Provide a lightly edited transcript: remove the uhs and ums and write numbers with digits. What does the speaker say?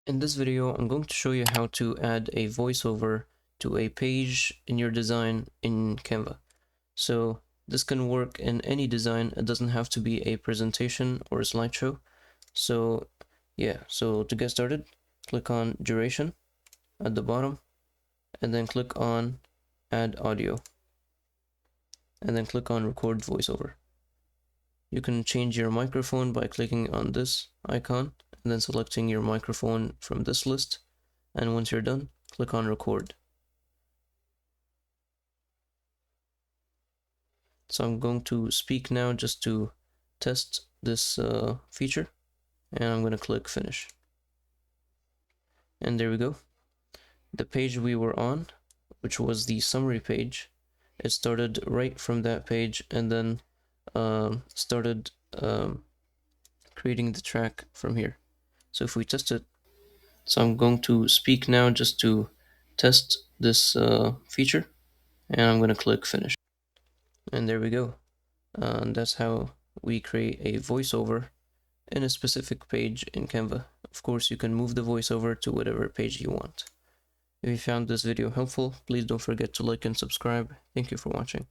In this video, I'm going to show you how to add a voiceover to a page in your design in Canva. So this can work in any design. It doesn't have to be a presentation or a slideshow. So so to get started, click on duration at the bottom and then click on add audio and then click on record voiceover. You can change your microphone by clicking on this icon and then selecting your microphone from this list. And once you're done, click on record. So I'm going to speak now just to test this feature, and I'm going to click finish. And there we go. The page we were on, which was the summary page, it started right from that page and then started creating the track from here. So if we test it, so I'm going to speak now just to test this feature, and I'm going to click finish. And there we go. And that's how we create a voiceover in a specific page in Canva. Of course, you can move the voiceover to whatever page you want. If you found this video helpful, please don't forget to like and subscribe. Thank you for watching.